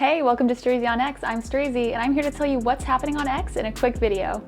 Hey, welcome to STREEZYonX. I'm Streezy, and I'm here to tell you what's happening on X in a quick video.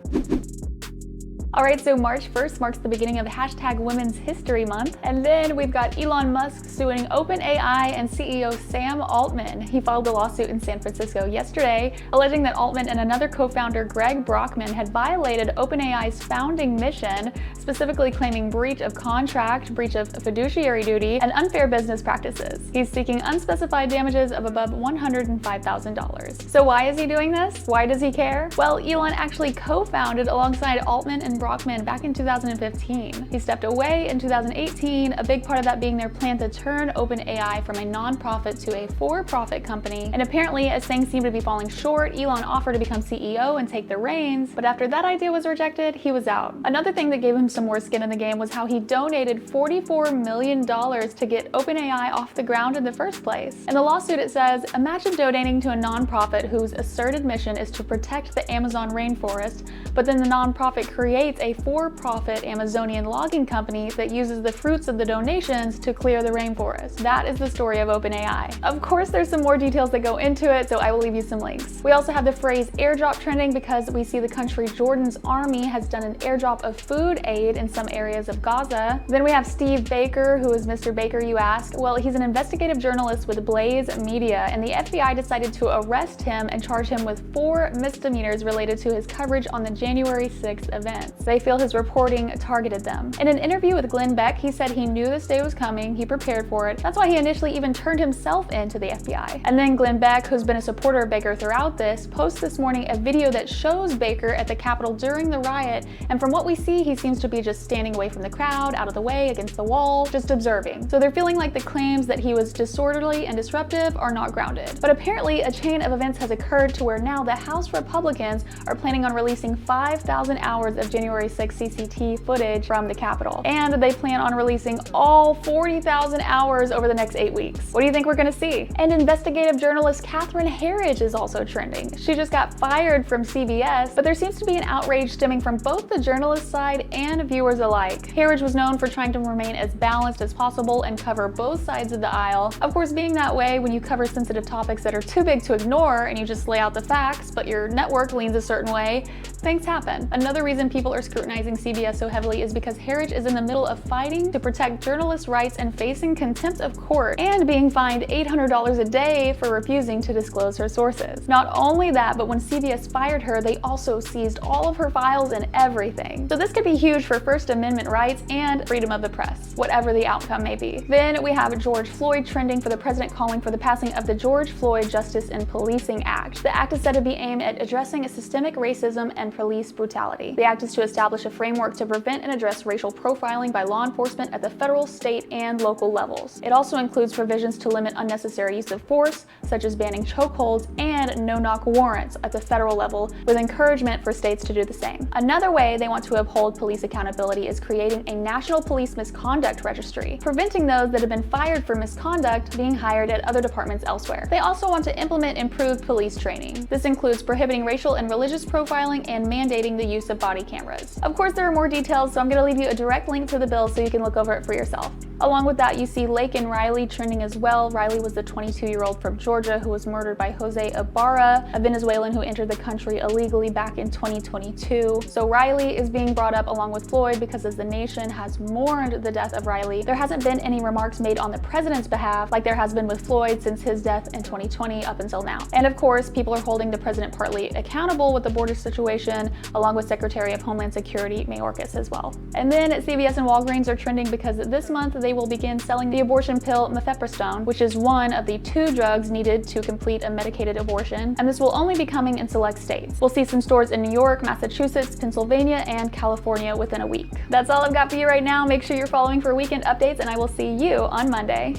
Alright, so March 1st marks the beginning of hashtag Women's History Month. And then we've got Elon Musk suing OpenAI and CEO Sam Altman. He filed a lawsuit in San Francisco yesterday, alleging that Altman and another co-founder, Greg Brockman, had violated OpenAI's founding mission, specifically claiming breach of contract, breach of fiduciary duty, and unfair business practices. He's seeking unspecified damages of above $105,000. So why is he doing this? Why does he care? Well, Elon actually co-founded alongside Altman and Brockman back in 2015. He stepped away in 2018, a big part of that being their plan to turn OpenAI from a non-profit to a for-profit company. And apparently, as things seemed to be falling short, Elon offered to become CEO and take the reins, but after that idea was rejected, he was out. Another thing that gave him some more skin in the game was how he donated $44 million to get OpenAI off the ground in the first place. In the lawsuit, it says, imagine donating to a non-profit whose asserted mission is to protect the Amazon rainforest, but then the non-profit creates a for-profit Amazonian logging company that uses the fruits of the donations to clear the rainforest. That is the story of OpenAI. Of course, there's some more details that go into it, so I will leave you some links. We also have the phrase airdrop trending because we see the country Jordan's army has done an airdrop of food aid in some areas of Gaza. Then we have Steve Baker, who is Mr. Baker, you ask. Well, he's an investigative journalist with Blaze Media, and the FBI decided to arrest him and charge him with 4 misdemeanors related to his coverage on the January 6th events. They feel his reporting targeted them. In an interview with Glenn Beck, he said he knew this day was coming, he prepared for it. That's why he initially even turned himself in to the FBI. And then Glenn Beck, who's been a supporter of Baker throughout this, posts this morning a video that shows Baker at the Capitol during the riot, and from what we see, he seems to be just standing away from the crowd, out of the way, against the wall, just observing. So they're feeling like the claims that he was disorderly and disruptive are not grounded. But apparently a chain of events has occurred to where now the House Republicans are planning on releasing 5,000 hours of January 6th CCTV footage from the Capitol. And they plan on releasing all 40,000 hours over the next 8 weeks. What do you think we're gonna see? And investigative journalist Catherine Herridge is also trending. She just got fired from CBS, but there seems to be an outrage stemming from both the journalist side and viewers alike. Herridge was known for trying to remain as balanced as possible and cover both sides of the aisle. Of course, being that way, when you cover sensitive topics that are too big to ignore and you just lay out the facts, but your network leans a certain way, things happen. Another reason people are scrutinizing CBS so heavily is because Herridge is in the middle of fighting to protect journalists' rights and facing contempt of court and being fined $800 a day for refusing to disclose her sources. Not only that, but when CBS fired her, they also seized all of her files and everything. So this could be huge for First Amendment rights and freedom of the press, whatever the outcome may be. Then we have George Floyd trending for the president calling for the passing of the George Floyd Justice in Policing Act. The act is said to be aimed at addressing systemic racism and police brutality. The act is to establish a framework to prevent and address racial profiling by law enforcement at the federal, state, and local levels. It also includes provisions to limit unnecessary use of force, such as banning chokeholds and no-knock warrants at the federal level, with encouragement for states to do the same. Another way they want to uphold police accountability is creating a national police misconduct registry, preventing those that have been fired for misconduct being hired at other departments elsewhere. They also want to implement improved police training. This includes prohibiting racial and religious profiling and mandating the use of body cameras. Of course, there are more details, so I'm going to leave you a direct link to the bill so you can look over it for yourself. Along with that, you see Laken Riley trending as well. Riley was the 22-year-old from Georgia who was murdered by Jose Ibarra, a Venezuelan who entered the country illegally back in 2022. So Riley is being brought up along with Floyd because as the nation has mourned the death of Riley, there hasn't been any remarks made on the president's behalf like there has been with Floyd since his death in 2020 up until now. And of course, people are holding the president partly accountable with the border situation, along with Secretary of Homeland Security Mayorkas as well. And then CVS and Walgreens are trending because this month they will begin selling the abortion pill Mifepristone, which is one of the 2 drugs needed to complete a medicated abortion, and this will only be coming in select states. We'll see some stores in New York, Massachusetts, Pennsylvania, and California within a week. That's all I've got for you right now. Make sure you're following for weekend updates, and I will see you on Monday.